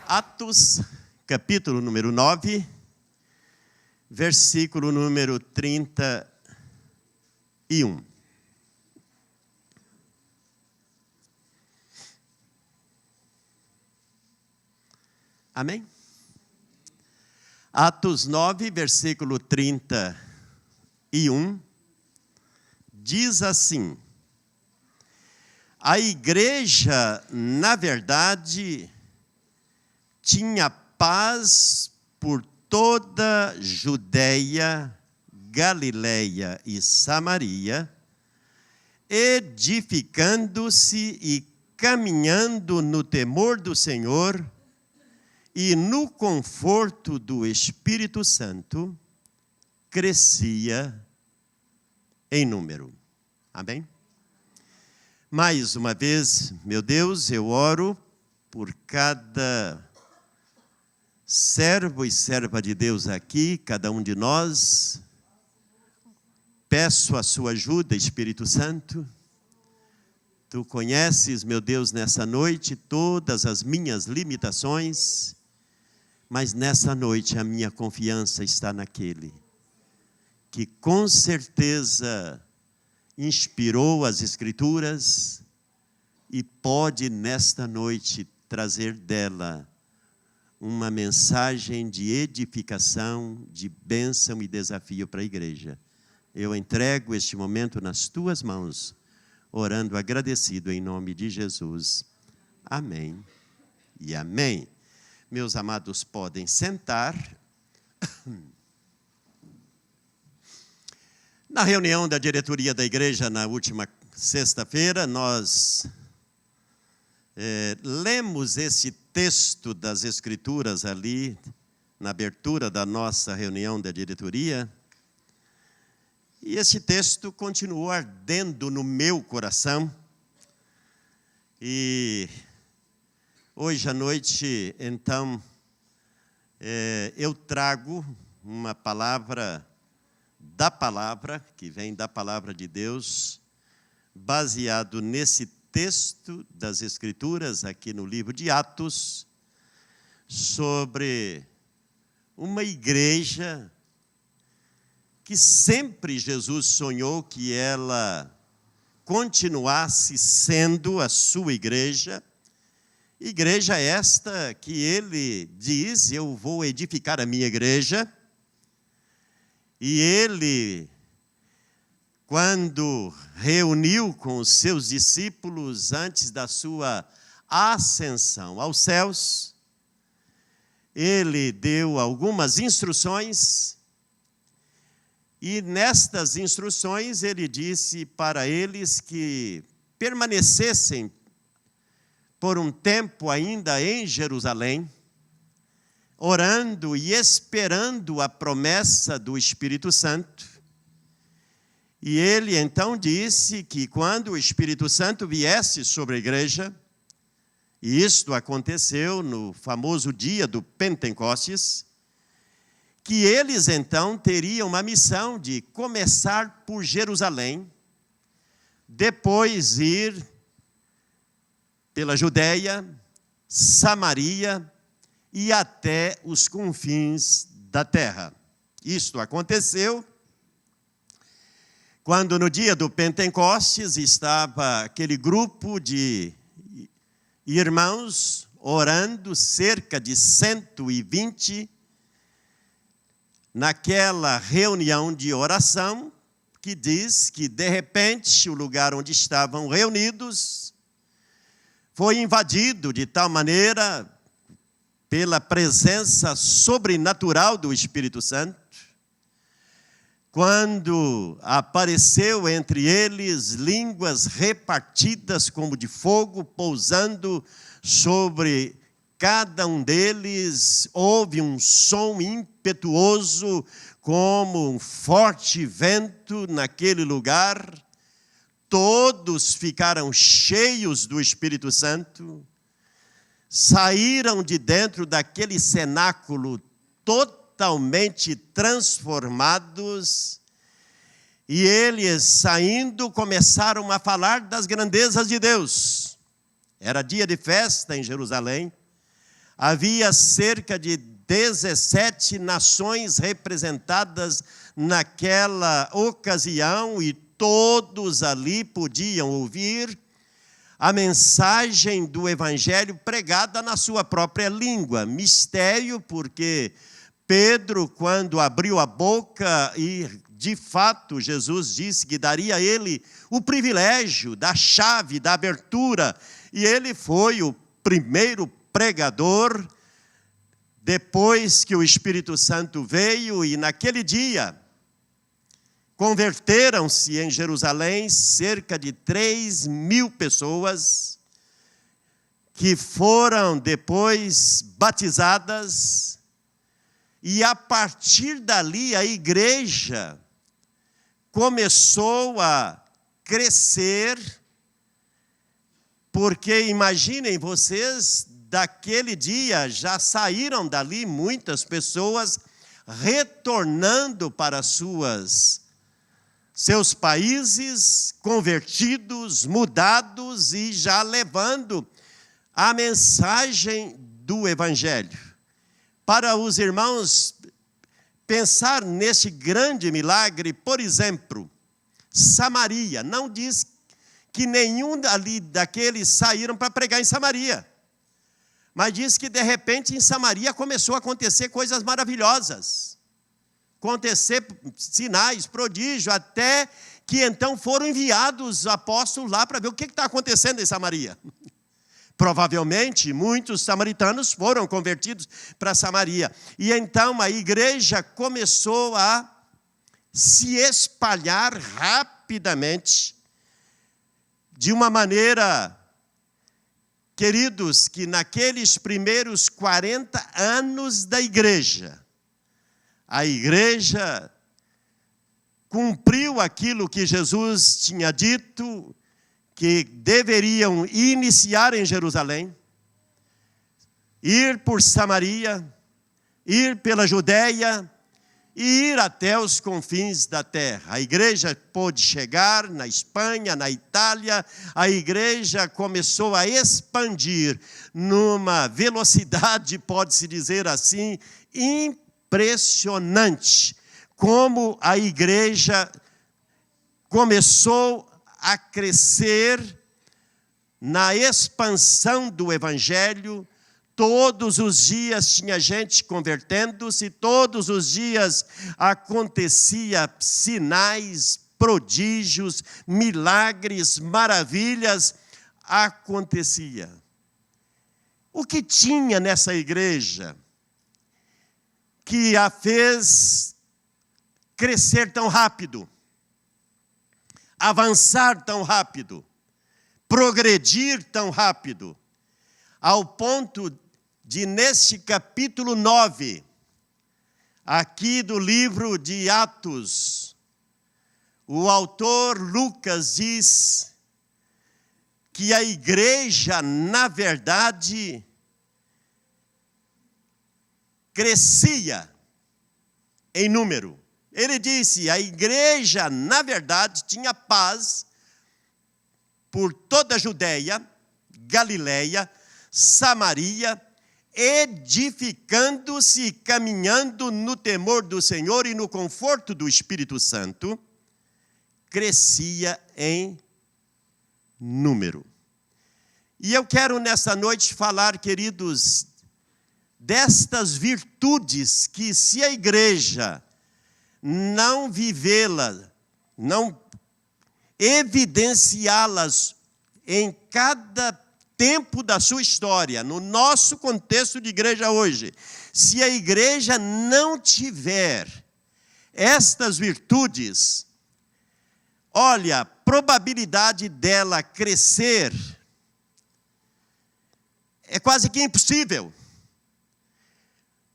Atos, capítulo número 9, versículo número 31. Amém? Atos 9, versículo 31, diz assim: a igreja, na verdade, tinha paz por toda Judeia, Galileia e Samaria, edificando-se e caminhando no temor do Senhor e no conforto do Espírito Santo, crescia em número. Amém? Mais uma vez, meu Deus, eu oro por cada servo e serva de Deus aqui, cada um de nós. Peço a sua ajuda, Espírito Santo. Tu conheces, meu Deus, nessa noite todas as minhas limitações, mas nessa noite a minha confiança está naquele que com certeza inspirou as Escrituras e pode nesta noite trazer dela uma mensagem de edificação, de bênção e desafio para a igreja. Eu entrego este momento nas tuas mãos, orando agradecido em nome de Jesus. Amém e amém. Meus amados, podem sentar. Na reunião da diretoria da igreja, na última sexta-feira, nós lemos esse texto das Escrituras ali, na abertura da nossa reunião da diretoria, e esse texto continuou ardendo no meu coração, e hoje à noite, então, eu trago uma palavra da palavra, que vem da palavra de Deus, baseado nesse texto das Escrituras, aqui no livro de Atos, sobre uma igreja que sempre Jesus sonhou que ela continuasse sendo a sua igreja. Igreja esta que ele diz: eu vou edificar a minha igreja. E ele, quando reuniu com os seus discípulos antes da sua ascensão aos céus, ele deu algumas instruções, e nestas instruções ele disse para eles que permanecessem por um tempo ainda em Jerusalém, orando e esperando a promessa do Espírito Santo. E ele então disse que quando o Espírito Santo viesse sobre a igreja, e isto aconteceu no famoso dia do Pentecostes, que eles então teriam uma missão de começar por Jerusalém, depois ir pela Judeia, Samaria e até os confins da terra. Isto aconteceu quando no dia do Pentecostes estava aquele grupo de irmãos orando, cerca de 120, naquela reunião de oração, que diz que de repente o lugar onde estavam reunidos foi invadido de tal maneira pela presença sobrenatural do Espírito Santo, quando apareceu entre eles línguas repartidas como de fogo, pousando sobre cada um deles, houve um som impetuoso, como um forte vento naquele lugar. Todos ficaram cheios do Espírito Santo, saíram de dentro daquele cenáculo totalmente transformados, e eles, saindo, começaram a falar das grandezas de Deus. Era dia de festa em Jerusalém. Havia cerca de 17 nações representadas naquela ocasião e todos ali podiam ouvir a mensagem do Evangelho pregada na sua própria língua. Mistério, porque Pedro, quando abriu a boca e, de fato, Jesus disse que daria a ele o privilégio da chave, da abertura, e ele foi o primeiro pregador, depois que o Espírito Santo veio, e naquele dia converteram-se em Jerusalém cerca de 3.000 pessoas, que foram depois batizadas, e a partir dali a igreja começou a crescer, porque imaginem vocês, daquele dia já saíram dali muitas pessoas retornando para seus países, convertidos, mudados e já levando a mensagem do Evangelho. Para os irmãos pensar nesse grande milagre, por exemplo, Samaria, não diz que nenhum ali daqueles saíram para pregar em Samaria, mas diz que de repente em Samaria começou a acontecer coisas maravilhosas, acontecer sinais, prodígios, até que então foram enviados os apóstolos lá para ver o que está acontecendo em Samaria. Provavelmente, muitos samaritanos foram convertidos para Samaria. E então a igreja começou a se espalhar rapidamente, de uma maneira, queridos, que naqueles primeiros 40 anos da igreja, a igreja cumpriu aquilo que Jesus tinha dito, que deveriam iniciar em Jerusalém, ir por Samaria, ir pela Judéia e ir até os confins da terra. A igreja pôde chegar na Espanha, na Itália, a igreja começou a expandir numa velocidade, pode-se dizer assim, impressionante, como a igreja começou a crescer na expansão do Evangelho. Todos os dias tinha gente convertendo-se, todos os dias acontecia sinais, prodígios, milagres, maravilhas, acontecia. O que tinha nessa igreja que a fez crescer tão rápido, avançar tão rápido, progredir tão rápido, ao ponto de, neste capítulo 9, aqui do livro de Atos, o autor Lucas diz que a igreja, na verdade, crescia em número. Ele disse, a igreja, na verdade, tinha paz por toda a Judéia, Galileia, Samaria, edificando-se e caminhando no temor do Senhor e no conforto do Espírito Santo, crescia em número. E eu quero nessa noite falar, queridos, destas virtudes que, se a igreja não vivê-las, não evidenciá-las em cada tempo da sua história, no nosso contexto de igreja hoje, se a igreja não tiver estas virtudes, olha, a probabilidade dela crescer é quase que impossível.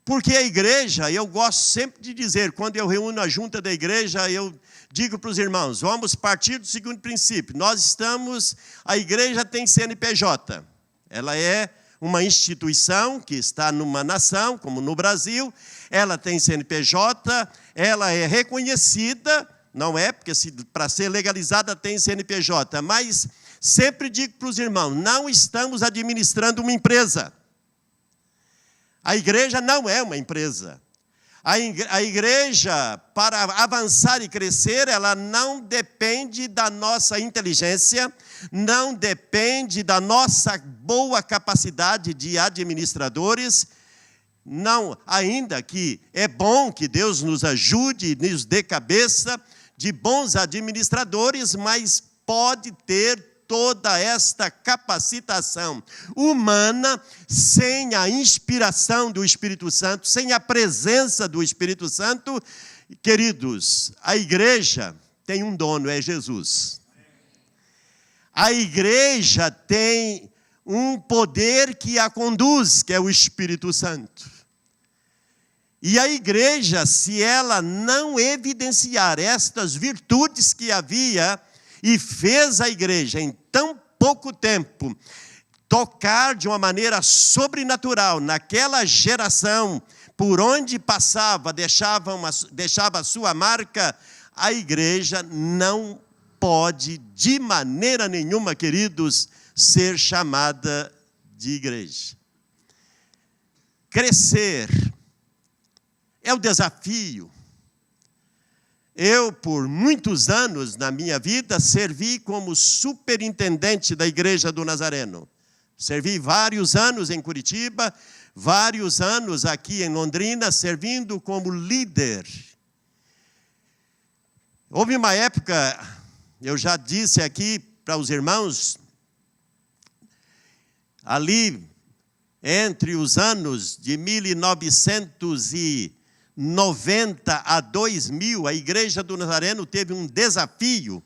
Porque a igreja, eu gosto sempre de dizer, quando eu reúno a junta da igreja, eu digo para os irmãos, vamos partir do segundo princípio. A igreja tem CNPJ. Ela é uma instituição que está numa nação, como no Brasil. Ela tem CNPJ, ela é reconhecida, não é? Porque para ser legalizada tem CNPJ. Mas sempre digo para os irmãos, não estamos administrando uma empresa. A igreja não é uma empresa. A igreja, para avançar e crescer, ela não depende da nossa inteligência, não depende da nossa boa capacidade de administradores. Não, ainda que é bom que Deus nos ajude, nos dê cabeça de bons administradores, mas pode ter toda esta capacitação humana, sem a inspiração do Espírito Santo, sem a presença do Espírito Santo. Queridos, a igreja tem um dono, é Jesus. A igreja tem um poder que a conduz, que é o Espírito Santo. E a igreja, se ela não evidenciar estas virtudes que havia, e fez a igreja, em tão pouco tempo, tocar de uma maneira sobrenatural naquela geração, por onde passava, deixava a sua marca, a igreja não pode, de maneira nenhuma, queridos, ser chamada de igreja. Crescer é o desafio. Eu, por muitos anos na minha vida, servi como superintendente da Igreja do Nazareno. Servi vários anos em Curitiba, vários anos aqui em Londrina, servindo como líder. Houve uma época, eu já disse aqui para os irmãos, ali entre os anos de 1990 a 2000, a Igreja do Nazareno teve um desafio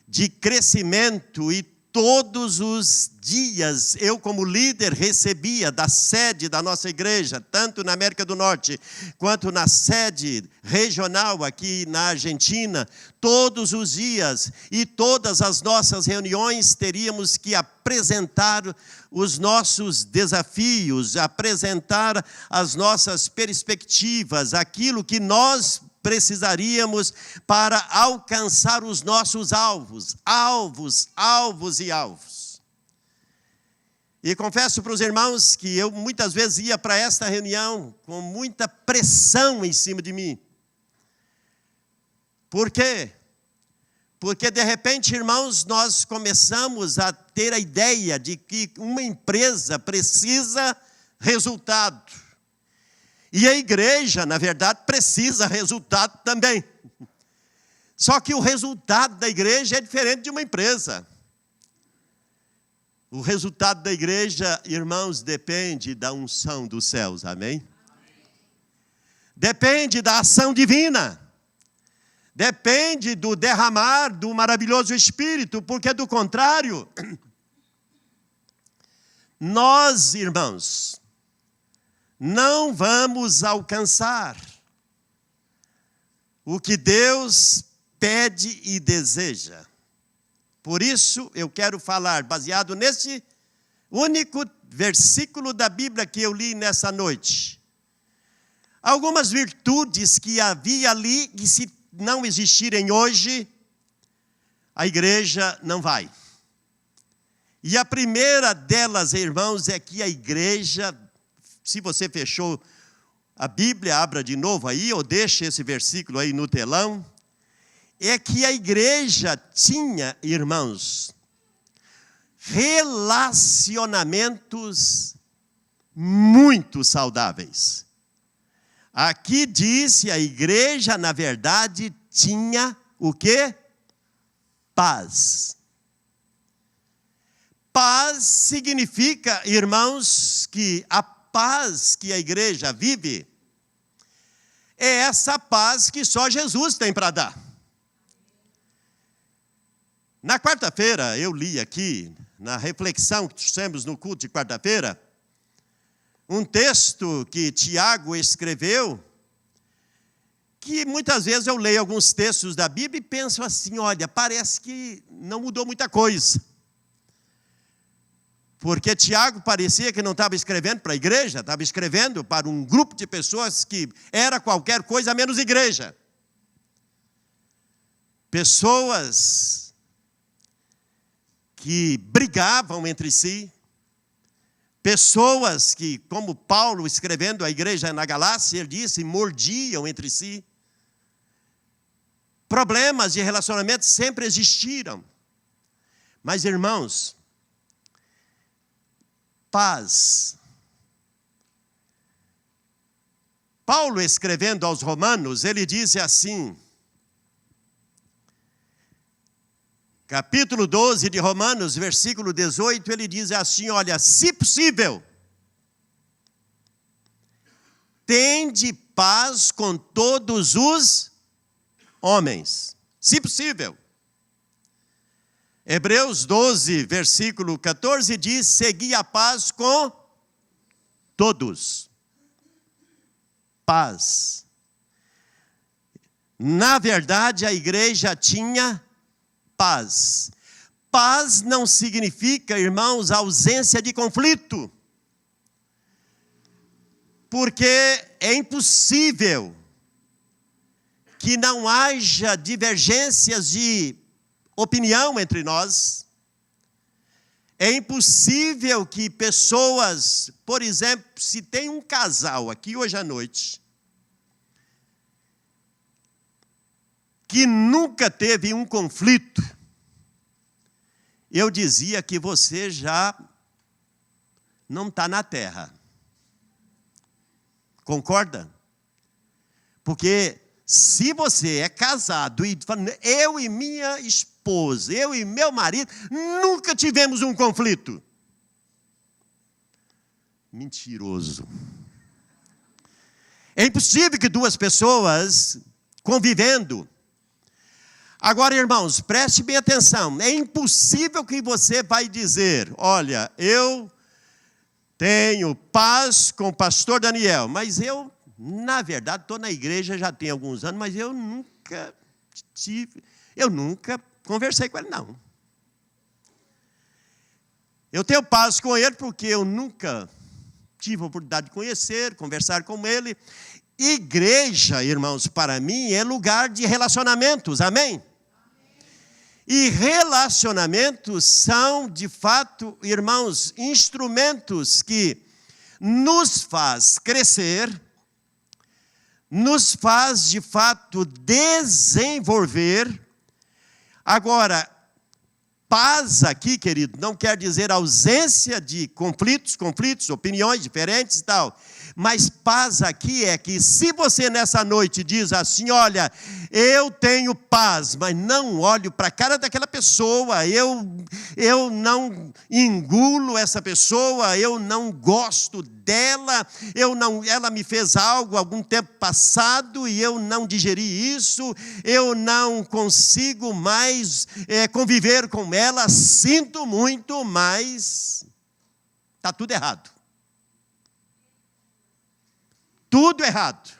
de crescimento e todos os dias eu, como líder, recebia da sede da nossa igreja, tanto na América do Norte, quanto na sede regional aqui na Argentina, todos os dias e todas as nossas reuniões teríamos que apresentar os nossos desafios, apresentar as nossas perspectivas, aquilo que nós precisaríamos para alcançar os nossos alvos. E confesso para os irmãos que eu muitas vezes ia para esta reunião com muita pressão em cima de mim. Por quê? Porque de repente, irmãos, nós começamos a ter a ideia de que uma empresa precisa resultado. E a igreja, na verdade, precisa resultado também. Só que o resultado da igreja é diferente de uma empresa. O resultado da igreja, irmãos, depende da unção dos céus, amém? Depende da ação divina. Depende do derramar do maravilhoso Espírito, porque do contrário, nós, irmãos, não vamos alcançar o que Deus pede e deseja. Por isso, eu quero falar, baseado nesse único versículo da Bíblia que eu li nessa noite, algumas virtudes que havia ali, e se não existirem hoje, a igreja não vai. E a primeira delas, irmãos, é que a igreja, se você fechou a Bíblia, abra de novo aí, ou deixe esse versículo aí no telão, é que a igreja tinha, irmãos, relacionamentos muito saudáveis. Aqui disse, a igreja, na verdade, tinha o quê? Paz. Paz significa, irmãos, que a paz que a igreja vive é essa paz que só Jesus tem para dar. Na quarta-feira, eu li aqui, na reflexão que fizemos no culto de quarta-feira, um texto que Tiago escreveu, que muitas vezes eu leio alguns textos da Bíblia e penso assim, olha, parece que não mudou muita coisa. Porque Tiago parecia que não estava escrevendo para a igreja, estava escrevendo para um grupo de pessoas que era qualquer coisa menos igreja. Pessoas que brigavam entre si, Pessoas que, como Paulo escrevendo à igreja na Galácia, ele disse, mordiam entre si. Problemas de relacionamento sempre existiram. Mas, irmãos, paz. Paulo, escrevendo aos Romanos, ele diz assim, capítulo 12 de Romanos, versículo 18, ele diz assim, olha, se possível, tende paz com todos os homens, se possível. Hebreus 12, versículo 14 diz, segui a paz com todos. Paz. Na verdade, a igreja tinha paz. Paz não significa, irmãos, ausência de conflito. Porque é impossível que não haja divergências de opinião entre nós. É impossível que pessoas, por exemplo, se tem um casal aqui hoje à noite, que nunca teve um conflito, eu dizia que você já não está na terra. Concorda? Porque se você é casado e eu e minha esposa, eu e meu marido, nunca tivemos um conflito. Mentiroso. É impossível que duas pessoas convivendo. Agora, irmãos, preste bem atenção. É impossível que você vai dizer, olha, eu tenho paz com o pastor Daniel, mas eu, na verdade, estou na igreja já tem alguns anos, mas eu nunca conversei com ele, não. Eu tenho paz com ele porque eu nunca tive a oportunidade de conhecer, conversar com ele. Igreja, irmãos, para mim é lugar de relacionamentos, amém? E relacionamentos são, de fato, irmãos, instrumentos que nos faz crescer, nos faz, de fato, desenvolver. Agora, paz aqui, querido, não quer dizer ausência de conflitos, opiniões diferentes e tal. Mas paz aqui é que se você nessa noite diz assim, olha, eu tenho paz, mas não olho para a cara daquela pessoa, eu não engulo essa pessoa, eu não gosto dela, ela me fez algo algum tempo passado e eu não digeri isso, eu não consigo mais conviver com ela, sinto muito, mas está tudo errado. Tudo errado.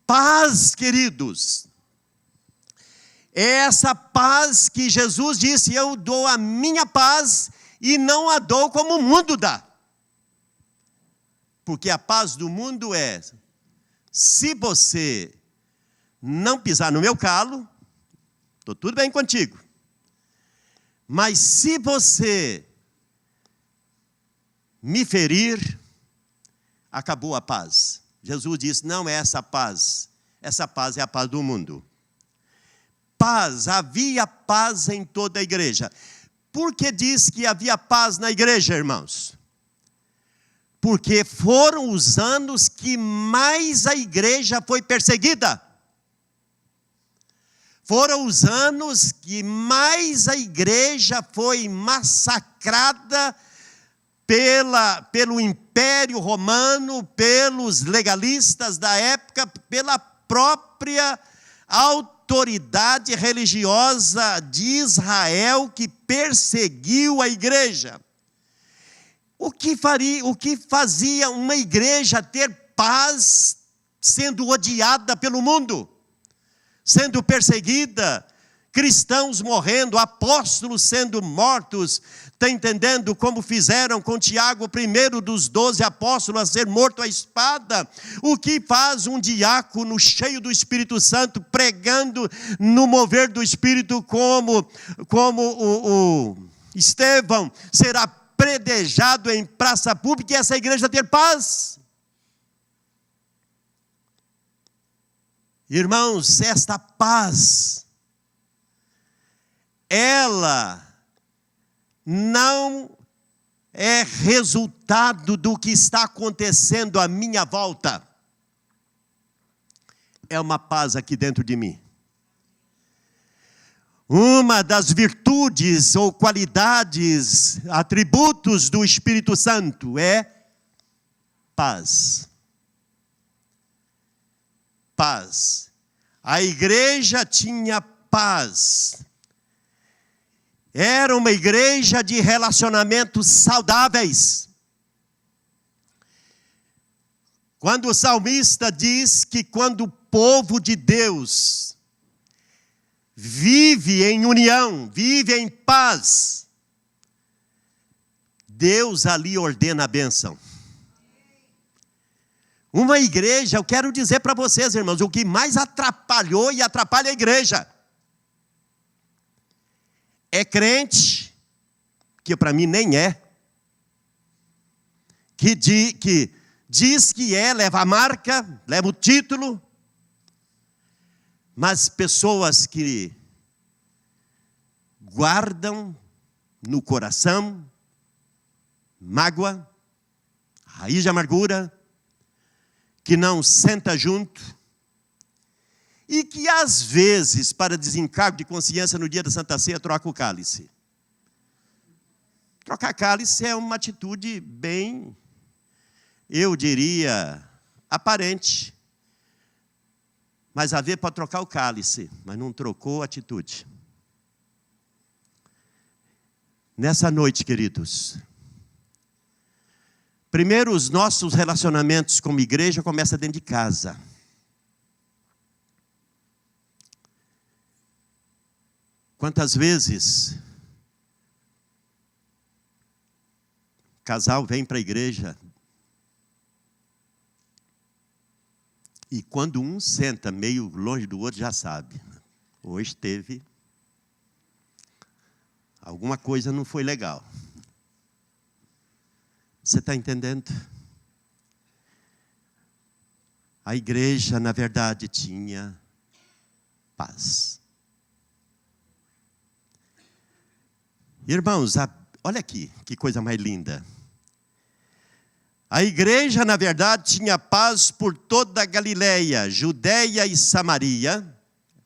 Paz, queridos. É essa paz que Jesus disse, eu dou a minha paz e não a dou como o mundo dá. Porque a paz do mundo é, se você não pisar no meu calo, estou tudo bem contigo. Mas se você me ferir, acabou a paz. Jesus disse, não é essa paz é a paz do mundo. Paz, havia paz em toda a igreja. Por que diz que havia paz na igreja, irmãos? Porque foram os anos que mais a igreja foi perseguida. Foram os anos que mais a igreja foi massacrada pelo Império Romano, pelos legalistas da época, pela própria autoridade religiosa de Israel que perseguiu a igreja. O que fazia uma igreja ter paz sendo odiada pelo mundo, sendo perseguida, cristãos morrendo, apóstolos sendo mortos? Está entendendo como fizeram com Tiago, o primeiro dos 12 apóstolos a ser morto à espada? O que faz um diácono cheio do Espírito Santo, pregando no mover do Espírito, como o Estevão, será predejado em praça pública e essa igreja ter paz. Irmãos, esta paz, ela não é resultado do que está acontecendo à minha volta. É uma paz aqui dentro de mim. Uma das virtudes ou qualidades, atributos do Espírito Santo é paz. Paz. A igreja tinha paz. Era uma igreja de relacionamentos saudáveis. Quando o salmista diz que quando o povo de Deus vive em união, vive em paz, Deus ali ordena a bênção. Uma igreja, eu quero dizer para vocês, irmãos, o que mais atrapalhou e atrapalha a igreja é crente, que para mim nem é, que diz que é, leva a marca, leva o título, mas pessoas que guardam no coração mágoa, raiz de amargura, que não senta junto, e que às vezes, para desencargo de consciência no dia da Santa Ceia, troca o cálice. Trocar cálice é uma atitude bem, eu diria, aparente. Mas haver para trocar o cálice, mas não trocou a atitude. Nessa noite, queridos, primeiro os nossos relacionamentos como igreja começam dentro de casa. Quantas vezes casal vem para a igreja e quando um senta meio longe do outro já sabe, hoje teve alguma coisa não foi legal. Você está entendendo? A igreja, na verdade, tinha paz. Irmãos, olha aqui, que coisa mais linda. A igreja, na verdade, tinha paz por toda a Galileia, Judeia e Samaria.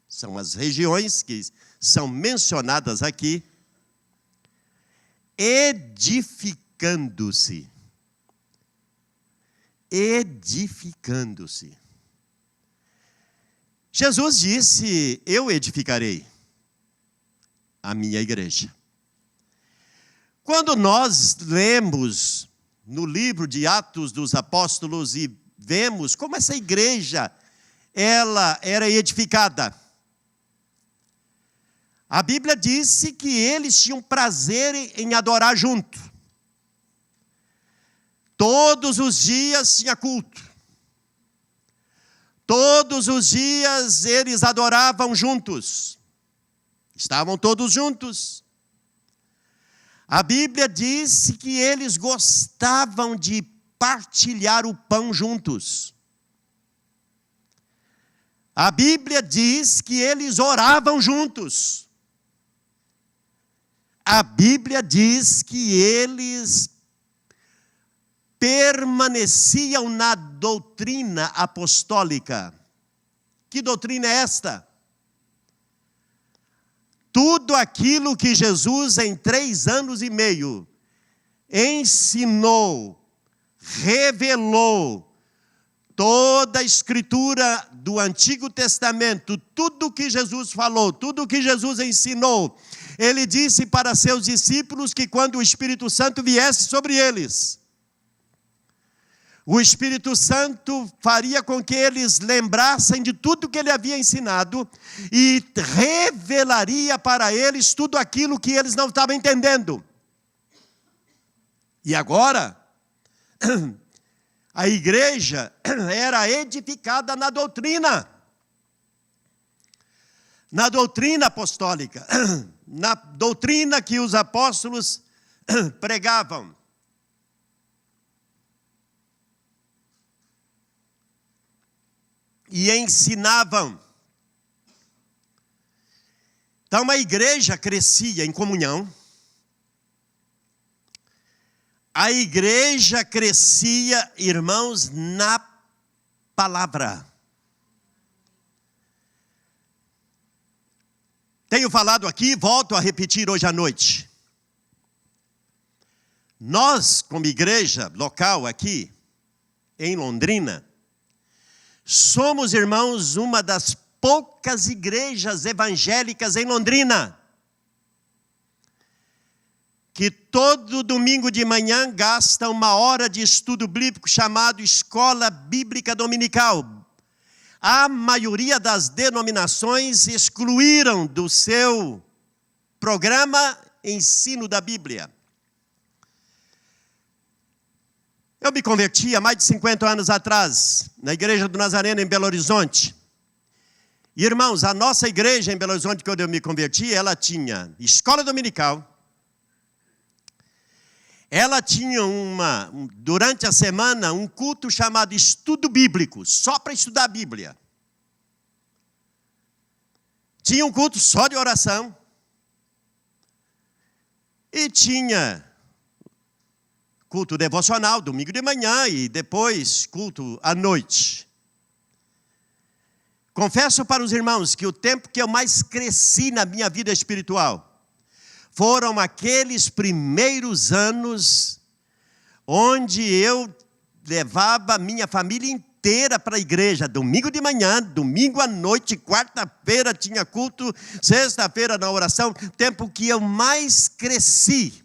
São as regiões que são mencionadas aqui. Edificando-se. Edificando-se. Jesus disse, eu edificarei a minha igreja. Quando nós lemos no livro de Atos dos Apóstolos e vemos como essa igreja, ela era edificada. A Bíblia disse que eles tinham prazer em adorar junto. Todos os dias tinha culto. Todos os dias eles adoravam juntos. Estavam todos juntos. A Bíblia disse que eles gostavam de partilhar o pão juntos. A Bíblia diz que eles oravam juntos. A Bíblia diz que eles permaneciam na doutrina apostólica. Que doutrina é esta? Tudo aquilo que Jesus, em 3 anos e meio, ensinou, revelou, toda a escritura do Antigo Testamento, tudo que Jesus falou, tudo que Jesus ensinou, ele disse para seus discípulos que quando o Espírito Santo viesse sobre eles, o Espírito Santo faria com que eles lembrassem de tudo que ele havia ensinado e revelaria para eles tudo aquilo que eles não estavam entendendo. E agora, a igreja era edificada na doutrina apostólica, na doutrina que os apóstolos pregavam. E ensinavam. Então a igreja crescia em comunhão. A igreja crescia, irmãos, na palavra. Tenho falado aqui, volto a repetir hoje à noite. Nós, como igreja local aqui, em Londrina, somos, irmãos, uma das poucas igrejas evangélicas em Londrina que todo domingo de manhã gasta 1 hora de estudo bíblico chamado Escola Bíblica Dominical. A maioria das denominações excluíram do seu programa ensino da Bíblia. Eu me converti há mais de 50 anos atrás, na Igreja do Nazareno, em Belo Horizonte. E, irmãos, a nossa igreja em Belo Horizonte, quando eu me converti, ela tinha escola dominical. Ela tinha durante a semana, um culto chamado estudo bíblico, só para estudar a Bíblia. Tinha um culto só de oração. E tinha culto devocional, domingo de manhã, e depois culto à noite. Confesso para os irmãos que o tempo que eu mais cresci na minha vida espiritual foram aqueles primeiros anos onde eu levava a minha família inteira para a igreja, domingo de manhã, domingo à noite, quarta-feira tinha culto, sexta-feira na oração, tempo que eu mais cresci.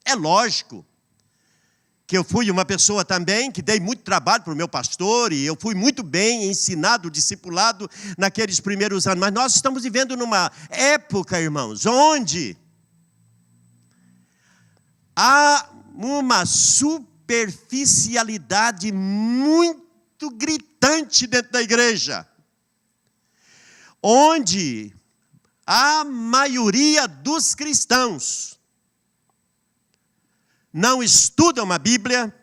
É lógico que eu fui uma pessoa também que dei muito trabalho para o meu pastor e eu fui muito bem ensinado, discipulado naqueles primeiros anos, mas nós estamos vivendo numa época, irmãos, onde há uma superficialidade muito gritante dentro da igreja, onde a maioria dos cristãos não estudam a Bíblia,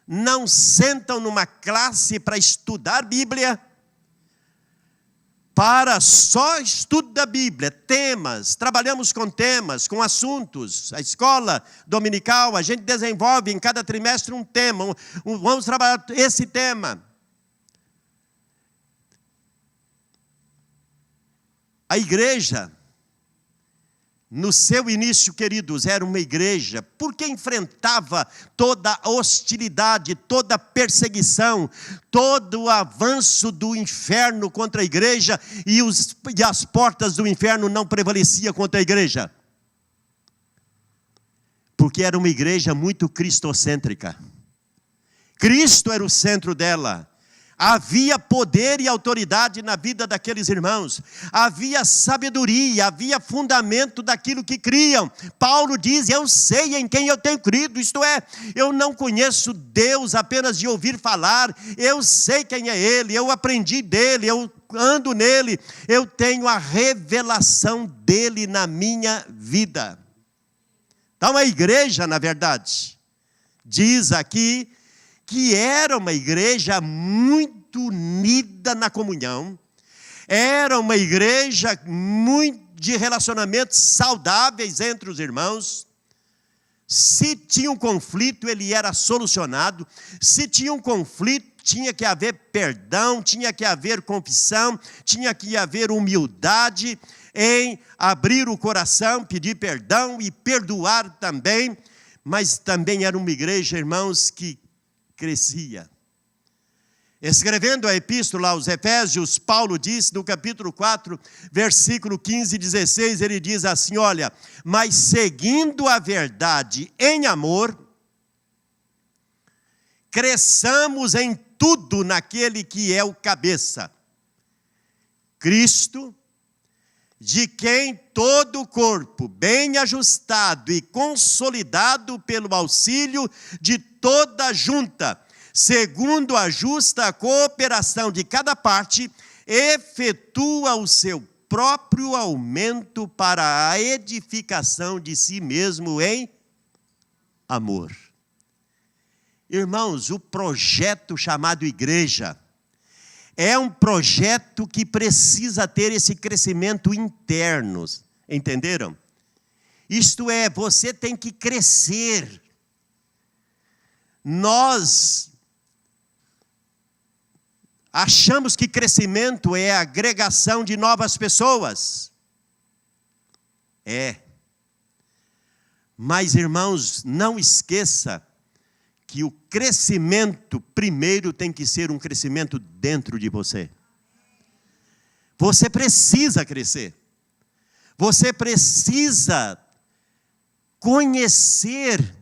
não sentam numa classe para estudar Bíblia, para só estudo da Bíblia, temas, trabalhamos com temas, com assuntos. A escola dominical, a gente desenvolve em cada trimestre um tema, vamos trabalhar esse tema. A igreja, no seu início, queridos, era uma igreja, porque enfrentava toda a hostilidade, toda a perseguição, todo o avanço do inferno contra a igreja, e as portas do inferno não prevaleciam contra a igreja. Porque era uma igreja muito cristocêntrica. Cristo era o centro dela. Havia poder e autoridade na vida daqueles irmãos. Havia sabedoria, havia fundamento daquilo que criam. Paulo diz, eu sei em quem eu tenho crido. Isto é, eu não conheço Deus apenas de ouvir falar. Eu sei quem é Ele, eu aprendi dEle, eu ando nele. Eu tenho a revelação dEle na minha vida. Então a igreja, na verdade, diz aqui, que era uma igreja muito unida na comunhão, era uma igreja muito de relacionamentos saudáveis entre os irmãos. Se tinha um conflito, ele era solucionado. Se tinha um conflito, tinha que haver perdão, tinha que haver confissão, tinha que haver humildade em abrir o coração, pedir perdão e perdoar também. Mas também era uma igreja, irmãos, que crescia. Escrevendo a epístola aos Efésios, Paulo diz no capítulo 4, versículo 15 e 16, ele diz assim, olha, mas seguindo a verdade em amor, cresçamos em tudo naquele que é o cabeça, Cristo, de quem todo o corpo, bem ajustado e consolidado pelo auxílio de toda a junta, segundo a justa cooperação de cada parte, efetua o seu próprio aumento para a edificação de si mesmo em amor. Irmãos, o projeto chamado igreja é um projeto que precisa ter esse crescimento interno, entenderam? Isto é, você tem que crescer. Nós achamos que crescimento é a agregação de novas pessoas. É. Mas, irmãos, não esqueça que o crescimento primeiro tem que ser um crescimento dentro de você. Você precisa crescer. Você precisa conhecer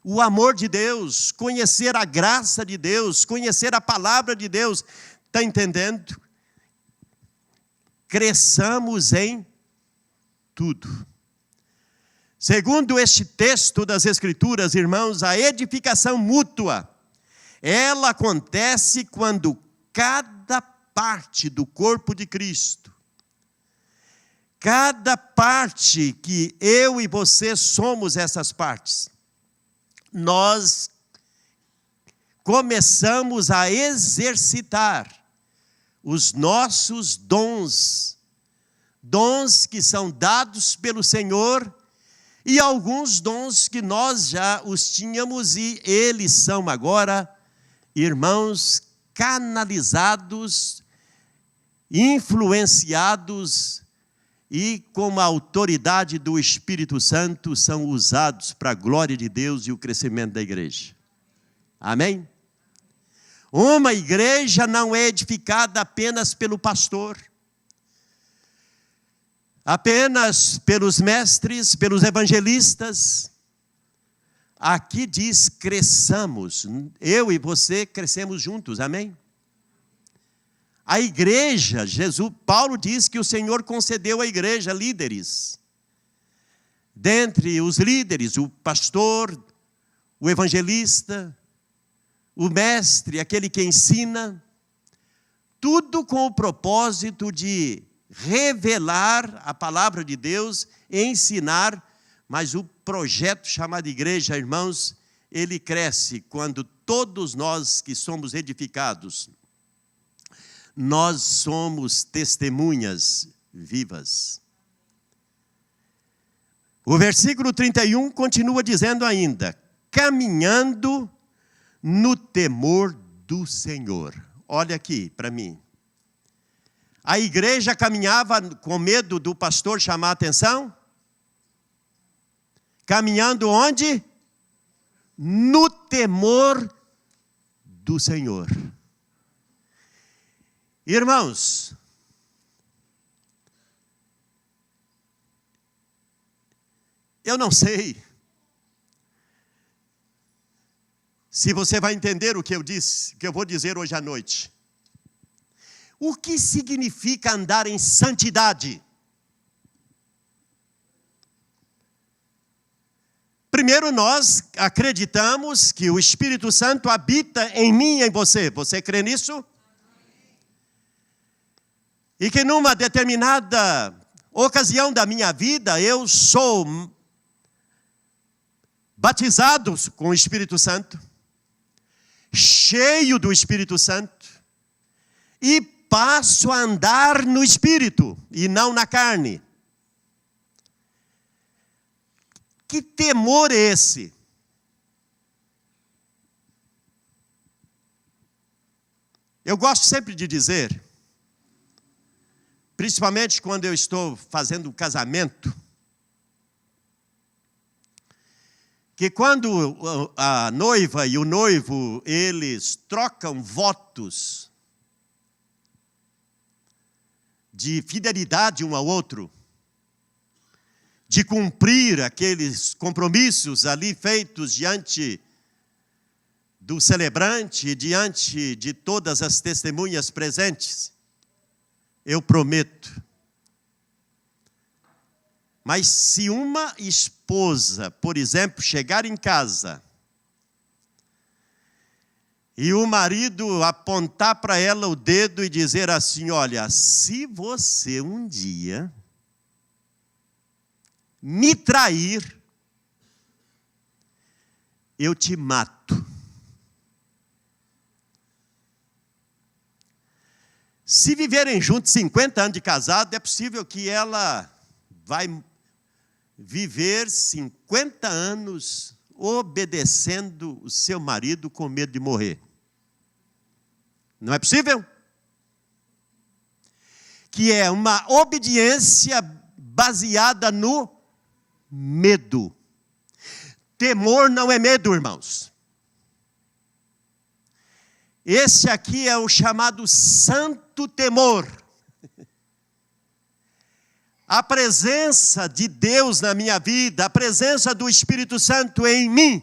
o amor de Deus, conhecer a graça de Deus, conhecer a palavra de Deus. Está entendendo? Cresçamos em tudo. Segundo este texto das Escrituras, irmãos, a edificação mútua, ela acontece quando cada parte do corpo de Cristo, cada parte que eu e você somos essas partes, nós começamos a exercitar os nossos dons que são dados pelo Senhor, e alguns dons que nós já os tínhamos e eles são agora, irmãos, canalizados, influenciados e com a autoridade do Espírito Santo são usados para a glória de Deus e o crescimento da igreja. Amém? Uma igreja não é edificada apenas pelo pastor, apenas pelos mestres, pelos evangelistas. Aqui diz cresçamos, eu e você crescemos juntos, amém? A igreja, Paulo diz que o Senhor concedeu à igreja líderes. Dentre os líderes, o pastor, o evangelista, o mestre, aquele que ensina, tudo com o propósito de revelar a palavra de Deus, ensinar, mas o projeto chamado igreja, irmãos, ele cresce quando todos nós que somos edificados, nós somos testemunhas vivas. O versículo 31 continua dizendo ainda, caminhando no temor do Senhor. Olha aqui para mim. A igreja caminhava com medo do pastor chamar a atenção? Caminhando onde? No temor do Senhor. Irmãos, eu não sei se você vai entender o que eu disse, o que eu vou dizer hoje à noite. O que significa andar em santidade? Primeiro, nós acreditamos que o Espírito Santo habita em mim e em você. Você crê nisso? E que numa determinada ocasião da minha vida, eu sou batizado com o Espírito Santo, cheio do Espírito Santo, e passo a andar no Espírito e não na carne. Que temor é esse? Eu gosto sempre de dizer, principalmente quando eu estou fazendo um casamento, que quando a noiva e o noivo, eles trocam votos de fidelidade um ao outro, de cumprir aqueles compromissos ali feitos diante do celebrante, diante de todas as testemunhas presentes, eu prometo. Mas se uma esposa, por exemplo, chegar em casa e o marido apontar para ela o dedo e dizer assim, olha, se você um dia me trair, eu te mato. Se viverem juntos 50 anos de casado, é possível que ela vai viver 50 anos obedecendo o seu marido com medo de morrer. Não é possível? Que é uma obediência baseada no medo. Temor não é medo, irmãos. Esse aqui é o chamado santo temor. A presença de Deus na minha vida, a presença do Espírito Santo em mim,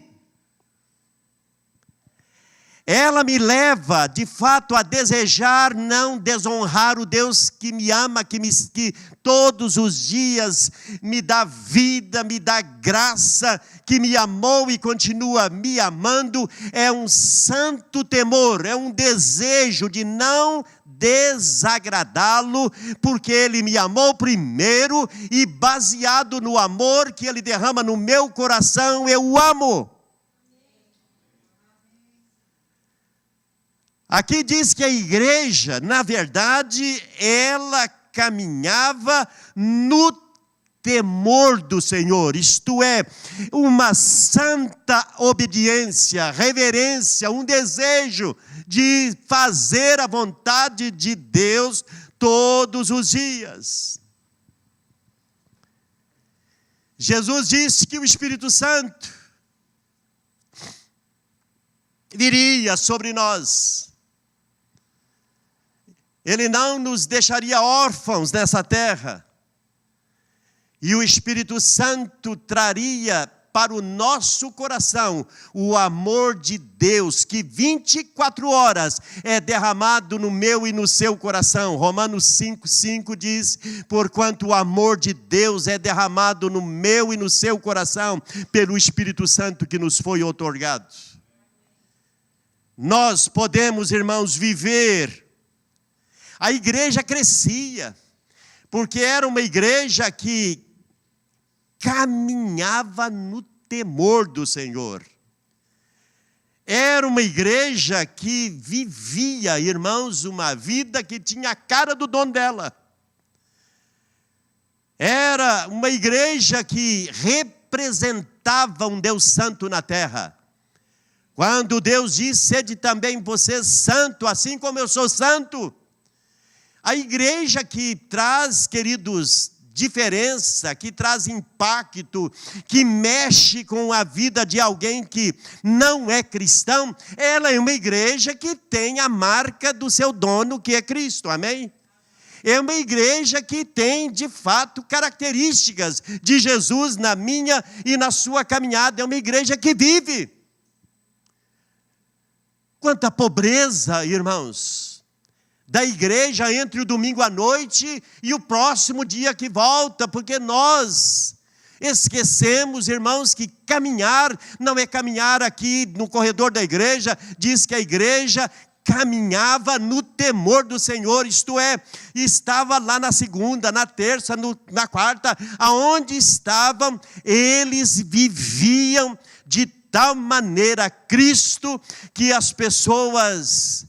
ela me leva, de fato, a desejar não desonrar o Deus que me ama, que todos os dias me dá vida, me dá graça, que me amou e continua me amando. É um santo temor, é um desejo de não desagradá-lo, porque Ele me amou primeiro e baseado no amor que Ele derrama no meu coração, eu o amo. Aqui diz que a igreja, na verdade, ela caminhava no temor do Senhor, isto é, uma santa obediência, reverência, um desejo de fazer a vontade de Deus todos os dias. Jesus disse que o Espírito Santo viria sobre nós. Ele não nos deixaria órfãos nessa terra. E o Espírito Santo traria para o nosso coração o amor de Deus, que 24 horas é derramado no meu e no seu coração. Romanos 5,5 diz: porquanto o amor de Deus é derramado no meu e no seu coração, pelo Espírito Santo que nos foi outorgado. Nós podemos, irmãos, viver. A igreja crescia, porque era uma igreja que caminhava no temor do Senhor. Era uma igreja que vivia, irmãos, uma vida que tinha a cara do dono dela. Era uma igreja que representava um Deus santo na terra. Quando Deus diz: sede também vocês santo, assim como eu sou santo. A igreja que traz, queridos, diferença, que traz impacto, que mexe com a vida de alguém que não é cristão, ela é uma igreja que tem a marca do seu dono, que é Cristo, amém? É uma igreja que tem, de fato, características de Jesus na minha e na sua caminhada. É uma igreja que vive. Quanta pobreza, irmãos, da igreja entre o domingo à noite e o próximo dia que volta, porque nós esquecemos, irmãos, que caminhar não é caminhar aqui no corredor da igreja. Diz que a igreja caminhava no temor do Senhor, isto é, estava lá na segunda, na terça, na quarta, aonde estavam, eles viviam de tal maneira Cristo, que as pessoas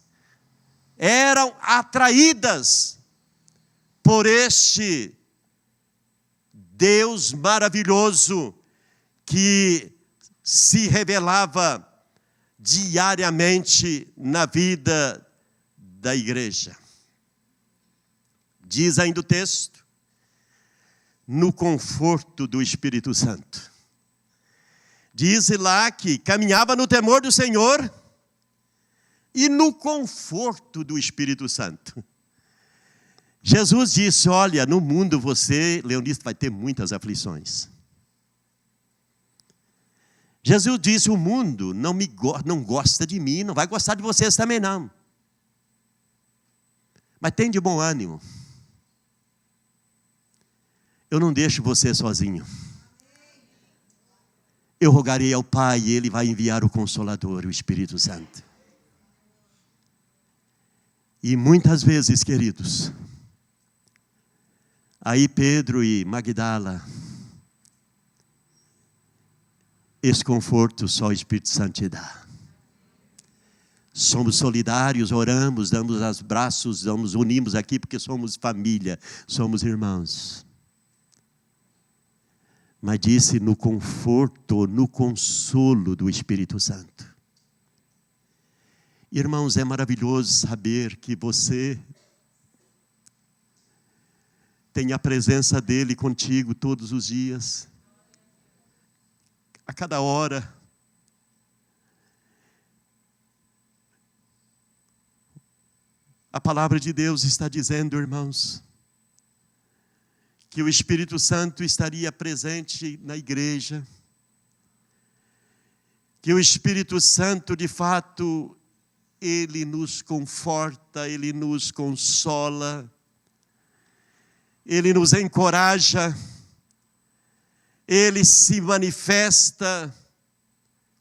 eram atraídas por este Deus maravilhoso que se revelava diariamente na vida da igreja. Diz ainda o texto: no conforto do Espírito Santo. Diz lá que caminhava no temor do Senhor e no conforto do Espírito Santo. Jesus disse: olha, no mundo você, Leonista, vai ter muitas aflições. Jesus disse: o mundo não gosta de mim, não vai gostar de vocês também não. Mas tem de bom ânimo. Eu não deixo você sozinho. Eu rogarei ao Pai e Ele vai enviar o Consolador, o Espírito Santo. E muitas vezes, queridos, aí Pedro e Magdala, Esse conforto só o Espírito Santo te dá. Somos solidários, oramos, damos os braços, nos unimos aqui porque somos família, somos irmãos. Mas disse no conforto, no consolo do Espírito Santo. Irmãos, é maravilhoso saber que você tem a presença dele contigo todos os dias, a cada hora. A palavra de Deus está dizendo, irmãos, que o Espírito Santo estaria presente na igreja, que o Espírito Santo, de fato, ele nos conforta, ele nos consola, ele nos encoraja, ele se manifesta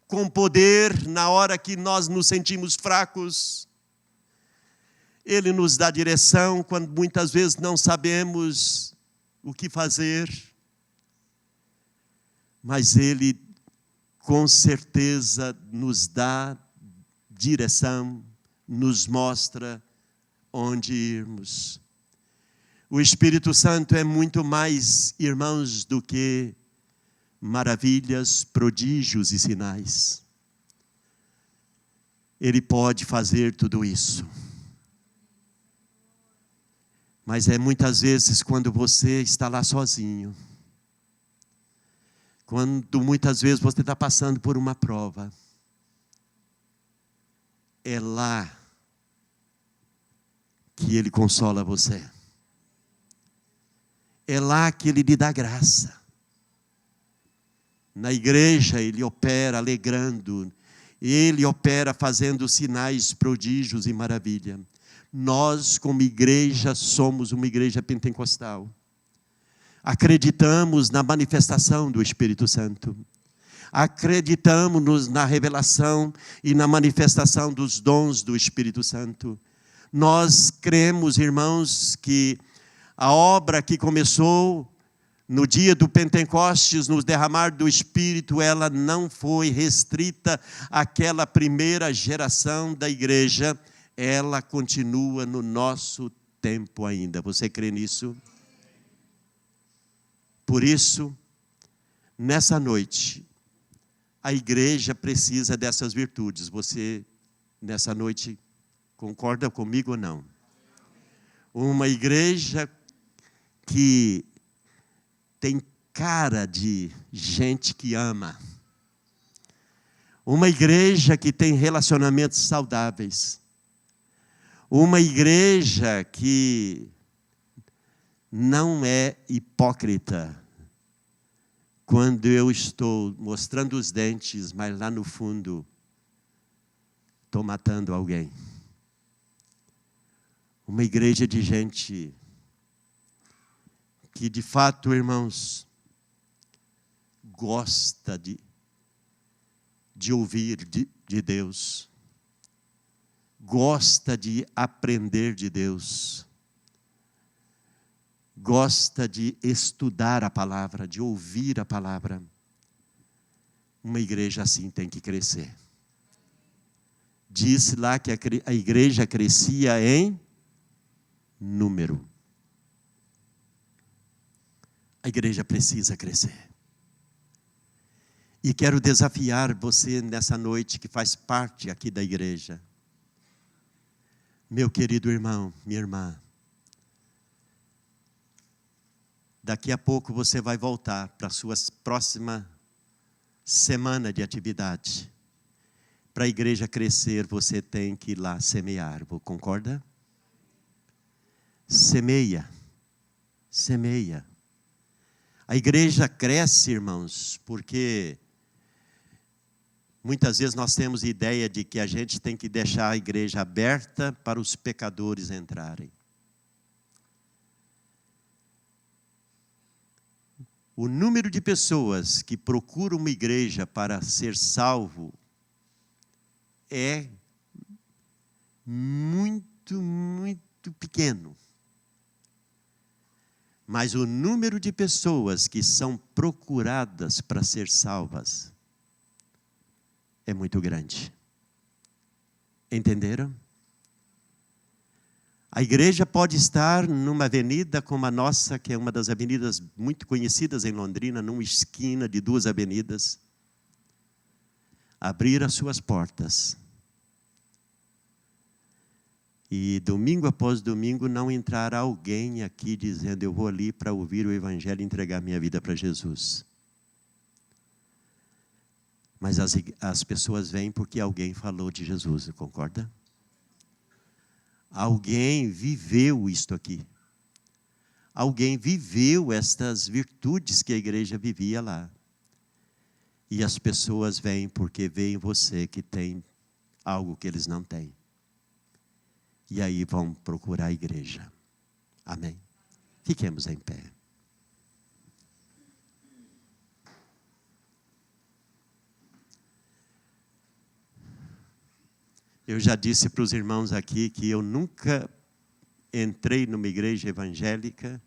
com poder na hora que nós nos sentimos fracos. Ele nos dá direção quando muitas vezes não sabemos o que fazer. Mas Ele, com certeza, nos dá direção, nos mostra onde irmos. O Espírito Santo é muito mais, irmãos, do que maravilhas, prodígios e sinais. Ele pode fazer tudo isso. Mas é muitas vezes quando você está lá sozinho, quando muitas vezes você está passando por uma prova, é lá que Ele consola você. É lá que Ele lhe dá graça. Na igreja Ele opera alegrando, Ele opera fazendo sinais, prodígios e maravilha. Nós, como igreja, somos uma igreja pentecostal. Acreditamos na manifestação do Espírito Santo. Acreditamos na revelação e na manifestação dos dons do Espírito Santo. Nós cremos, irmãos, que a obra que começou no dia do Pentecostes, no derramar do Espírito, ela não foi restrita àquela primeira geração da igreja. Ela continua no nosso tempo ainda. Você crê nisso? Por isso, nessa noite, a igreja precisa dessas virtudes. Você, nessa noite, concorda comigo ou não? Uma igreja que tem cara de gente que ama. Uma igreja que tem relacionamentos saudáveis. Uma igreja que não é hipócrita. Quando eu estou mostrando os dentes, mas lá no fundo estou matando alguém. Uma igreja de gente que de fato, irmãos, gosta de ouvir de Deus. Gosta de aprender de Deus, gosta de estudar a palavra, de ouvir a palavra. Uma igreja assim tem que crescer. Disse lá que a igreja crescia em número. A igreja precisa crescer. E quero desafiar você nessa noite que faz parte aqui da igreja. Meu querido irmão, minha irmã, daqui a pouco você vai voltar para a sua próxima semana de atividade. Para a igreja crescer, você tem que ir lá semear, concorda? Semeia, semeia. A igreja cresce, irmãos, porque muitas vezes nós temos ideia de que a gente tem que deixar a igreja aberta para os pecadores entrarem. O número de pessoas que procuram uma igreja para ser salvo é muito, muito pequeno. Mas o número de pessoas que são procuradas para ser salvas muito grande. Entenderam? A igreja pode estar numa avenida como a nossa, que é uma das avenidas muito conhecidas em Londrina, numa esquina de 2 avenidas. Abrir as suas portas. E domingo após domingo não entrar alguém aqui dizendo: eu vou ali para ouvir o Evangelho e entregar minha vida para Jesus. Mas as pessoas vêm porque alguém falou de Jesus, concorda? Alguém viveu isto aqui. Alguém viveu estas virtudes que a igreja vivia lá. E as pessoas vêm porque veem você que tem algo que eles não têm. E aí vão procurar a igreja. Amém? Fiquemos em pé. Eu já disse para os irmãos aqui que eu nunca entrei numa igreja evangélica,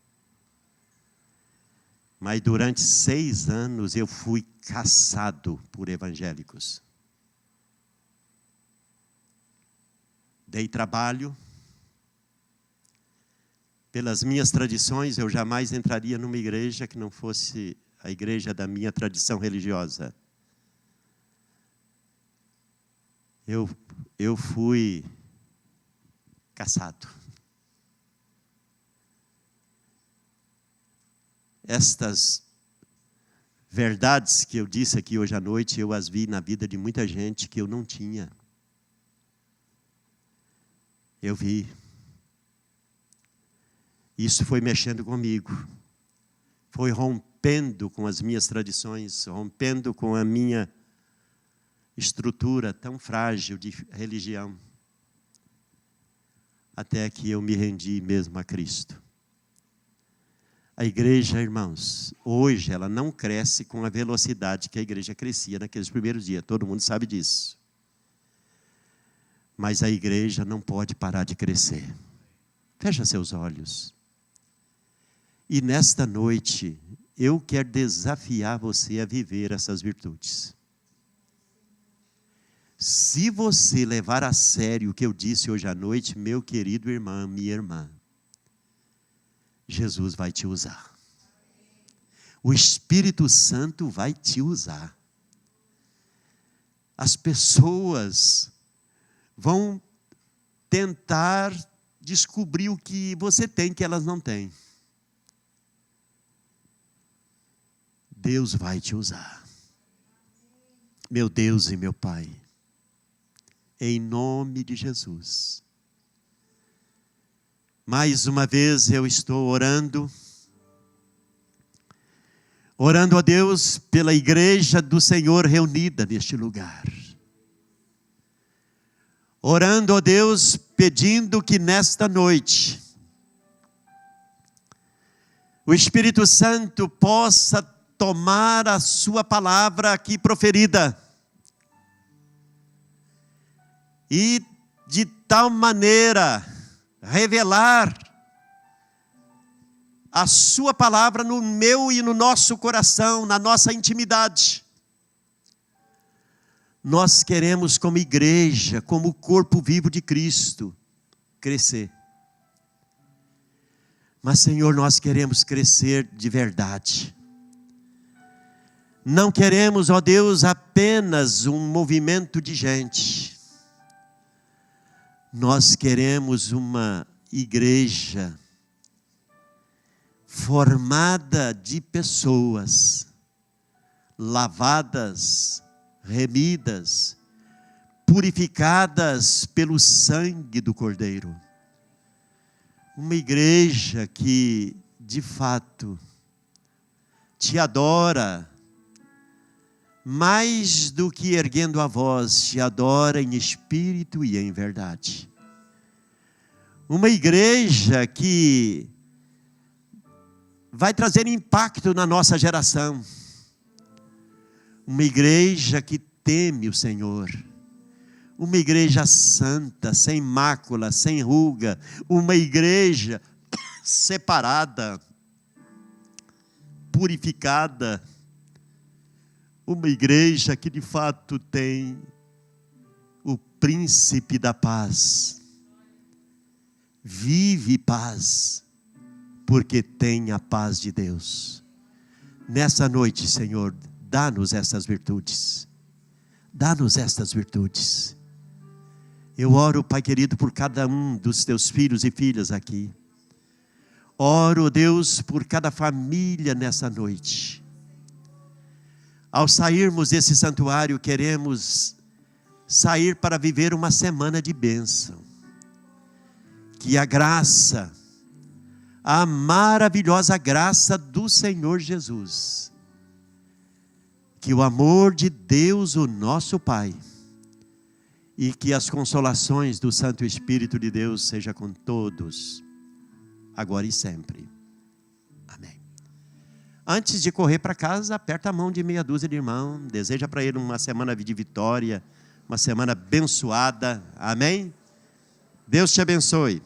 mas durante 6 anos eu fui caçado por evangélicos. Dei trabalho. Pelas minhas tradições, eu jamais entraria numa igreja que não fosse a igreja da minha tradição religiosa. Eu fui caçado. Estas verdades que eu disse aqui hoje à noite, eu as vi na vida de muita gente que eu não tinha. Eu vi. Isso foi mexendo comigo. Foi rompendo com as minhas tradições, rompendo com a minha estrutura tão frágil de religião, até que eu me rendi mesmo a Cristo. A igreja, irmãos, hoje ela não cresce com a velocidade que a igreja crescia naqueles primeiros dias, todo mundo sabe disso. Mas a igreja não pode parar de crescer. Fecha seus olhos. E nesta noite, eu quero desafiar você a viver essas virtudes. Se você levar a sério o que eu disse hoje à noite, meu querido irmão, minha irmã, Jesus vai te usar. O Espírito Santo vai te usar. As pessoas vão tentar descobrir o que você tem que elas não têm. Deus vai te usar. Meu Deus e meu Pai. Em nome de Jesus. Mais uma vez eu estou orando a Deus pela igreja do Senhor reunida neste lugar. Orando a Deus, pedindo que nesta noite o Espírito Santo possa tomar a sua palavra aqui proferida e de tal maneira revelar a sua palavra no meu e no nosso coração, na nossa intimidade. Nós queremos, como igreja, como corpo vivo de Cristo, crescer. Mas, Senhor, nós queremos crescer de verdade. Não queremos, ó Deus, apenas um movimento de gente. Nós queremos uma igreja formada de pessoas lavadas, remidas, purificadas pelo sangue do Cordeiro. Uma igreja que, de fato, te adora, mais do que erguendo a voz, te adora em espírito e em verdade. Uma igreja que vai trazer impacto na nossa geração. Uma igreja que teme o Senhor. Uma igreja santa, sem mácula, sem ruga. Uma igreja separada, purificada. Uma igreja que de fato tem o príncipe da paz. Vive paz, porque tem a paz de Deus. Nessa noite, Senhor, dá-nos essas virtudes. Dá-nos estas virtudes. Eu oro, Pai querido, por cada um dos teus filhos e filhas aqui. Oro, Deus, por cada família nessa noite. Ao sairmos desse santuário, queremos sair para viver uma semana de bênção. Que a graça, a maravilhosa graça do Senhor Jesus, que o amor de Deus, o nosso Pai, e que as consolações do Santo Espírito de Deus seja com todos, agora e sempre. Amém. Antes de correr para casa, aperta a mão de meia dúzia de irmãos, deseja para ele uma semana de vitória, uma semana abençoada. Amém? Deus te abençoe.